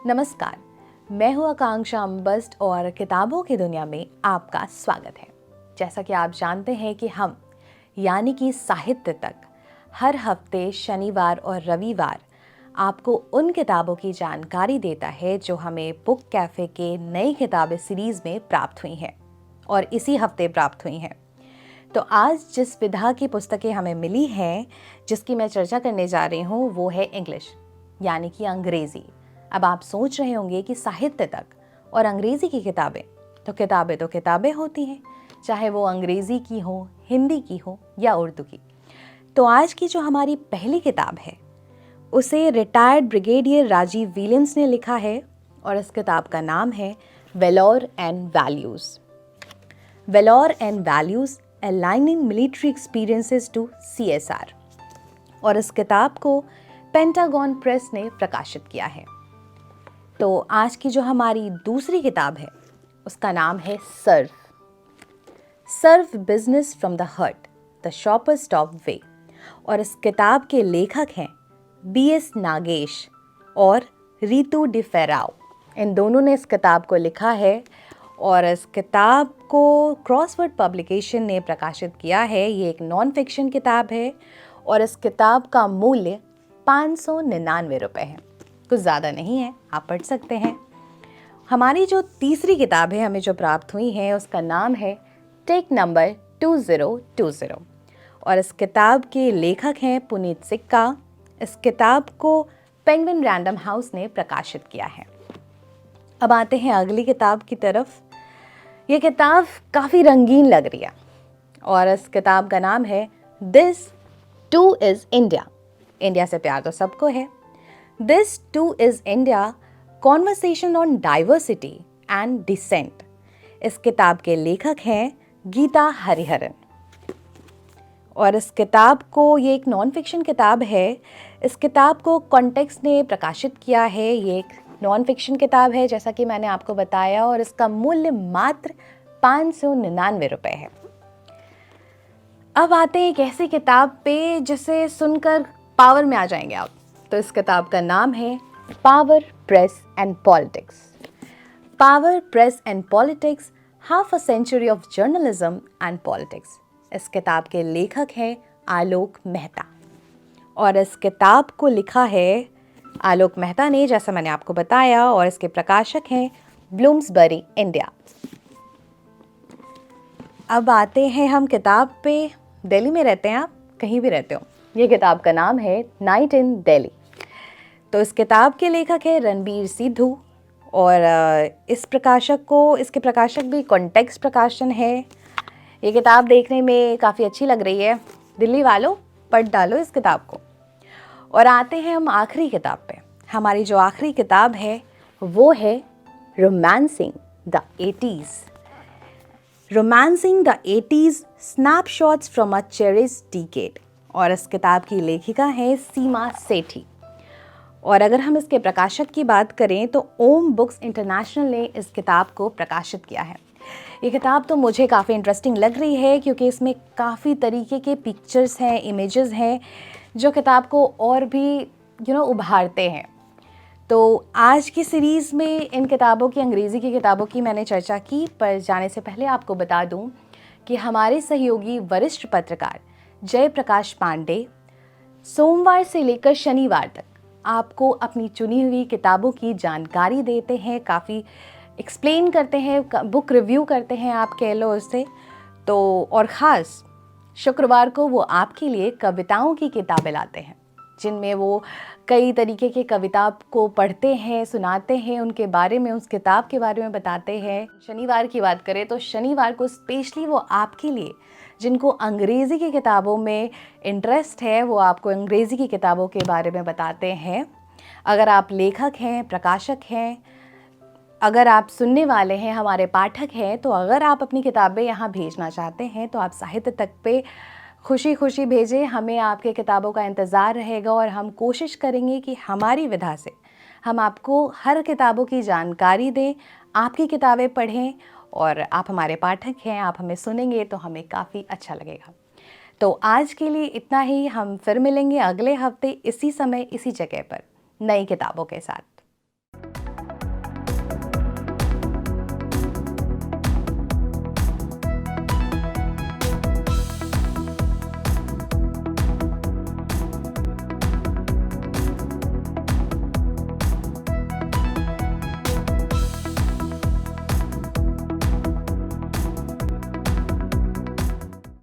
नमस्कार, मैं हूँ आकांक्षा अम्बस्ट और किताबों की दुनिया में आपका स्वागत है। जैसा कि आप जानते हैं कि हम यानी कि साहित्य तक हर हफ्ते शनिवार और रविवार आपको उन किताबों की जानकारी देता है जो हमें बुक कैफ़े के नई किताबें सीरीज़ में प्राप्त हुई हैं और इसी हफ्ते प्राप्त हुई हैं। तो आज जिस विधा की पुस्तकें हमें मिली हैं, जिसकी मैं चर्चा करने जा रही हूँ, वो है इंग्लिश यानी कि अंग्रेज़ी। अब आप सोच रहे होंगे कि साहित्य तक और अंग्रेज़ी की किताबें तो किताबें होती हैं, चाहे वो अंग्रेज़ी की हो, हिंदी की हो या उर्दू की। तो आज की जो हमारी पहली किताब है उसे रिटायर्ड ब्रिगेडियर राजीव विलियम्स ने लिखा है और इस किताब का नाम है valour and values. Valour and values aligning military experiences to CSR, और इस किताब को पेंटागन प्रेस ने प्रकाशित किया है। तो आज की जो हमारी दूसरी किताब है उसका नाम है serve business from the heart, the Shopper Stop way, और इस किताब के लेखक हैं BS नागेश और रितु डिफेराओ। इन दोनों ने इस किताब को लिखा है और इस किताब को क्रॉसवर्ड पब्लिकेशन ने प्रकाशित किया है। ये एक नॉन फिक्शन किताब है और इस किताब का मूल्य 599 रुपये है, कुछ ज़्यादा नहीं है, आप पढ़ सकते हैं। हमारी जो तीसरी किताब है हमें जो प्राप्त हुई है उसका नाम है टेक नंबर 2020 और इस किताब के लेखक हैं पुनीत सिक्का। इस किताब को पेंगुइन रैंडम हाउस ने प्रकाशित किया है। अब आते हैं अगली किताब की तरफ। ये किताब काफ़ी रंगीन लग रही है और इस किताब का नाम है this too is India. India से प्यार तो सबको है। This too is India, conversation on diversity and dissent. इस किताब के लेखक हैं गीता हरिहरन और इस किताब को, ये एक नॉन फिक्शन किताब है, इस किताब को कॉन्टेक्स्ट ने प्रकाशित किया है। ये एक नॉन फिक्शन किताब है जैसा कि मैंने आपको बताया और इसका मूल्य मात्र 599 रुपये है। अब आते हैं एक ऐसी किताब पे जिसे सुनकर पावर में आ जाएंगे आप। तो इस किताब का नाम है power, press and politics. Power, press and politics, half a century of journalism and politics. इस किताब के लेखक हैं आलोक मेहता और इस किताब को लिखा है आलोक मेहता ने, जैसा मैंने आपको बताया, और इसके प्रकाशक हैं ब्लूम्सबरी इंडिया। अब आते हैं हम किताब पे। दिल्ली में रहते हैं आप, कहीं भी रहते हो, ये किताब का नाम है नाइट इन दिल्ली। तो इस किताब के लेखक है रणबीर सिद्धू और इसके प्रकाशक भी कॉन्टेक्स्ट प्रकाशन है। ये किताब देखने में काफ़ी अच्छी लग रही है। दिल्ली वालों, पढ़ डालो इस किताब को। और आते हैं हम आखिरी किताब पे। हमारी जो आखिरी किताब है वो है romancing the 80s। Romancing the 80s, snapshots from a cherished decade, और इस किताब की लेखिका है सीमा सेठी। और अगर हम इसके प्रकाशक की बात करें तो ओम बुक्स इंटरनेशनल ने इस किताब को प्रकाशित किया है। ये किताब तो मुझे काफ़ी इंटरेस्टिंग लग रही है क्योंकि इसमें काफ़ी तरीके के पिक्चर्स हैं, इमेजेस हैं जो किताब को और भी उभारते हैं। तो आज की सीरीज़ में इन किताबों की, अंग्रेज़ी की किताबों की मैंने चर्चा की, पर जाने से पहले आपको बता दूं कि हमारे सहयोगी वरिष्ठ पत्रकार जयप्रकाश पांडे सोमवार से लेकर शनिवार तक आपको अपनी चुनी हुई किताबों की जानकारी देते हैं, काफ़ी एक्सप्लेन करते हैं, बुक रिव्यू करते हैं, आप कह लो उससे। तो और ख़ास शुक्रवार को वो आपके लिए कविताओं की किताबें लाते हैं जिनमें वो कई तरीके की कविता को पढ़ते हैं, सुनाते हैं, उनके बारे में, उस किताब के बारे में बताते हैं। शनिवार की बात करें तो शनिवार को स्पेशली वो आपके लिए, जिनको अंग्रेज़ी की किताबों में इंटरेस्ट है, वो आपको अंग्रेज़ी की किताबों के बारे में बताते हैं। अगर आप लेखक हैं, प्रकाशक हैं, अगर आप सुनने वाले हैं, हमारे पाठक हैं, तो अगर आप अपनी किताबें यहाँ भेजना चाहते हैं तो आप साहित्य तक पे खुशी खुशी भेजें। हमें आपके किताबों का इंतज़ार रहेगा और हम कोशिश करेंगे कि हमारी विधा से हम आपको हर किताबों की जानकारी दें, आपकी किताबें पढ़ें, और आप हमारे पाठक हैं, आप हमें सुनेंगे तो हमें काफ़ी अच्छा लगेगा। तो आज के लिए इतना ही। हम फिर मिलेंगे अगले हफ्ते इसी समय इसी जगह पर नई किताबों के साथ।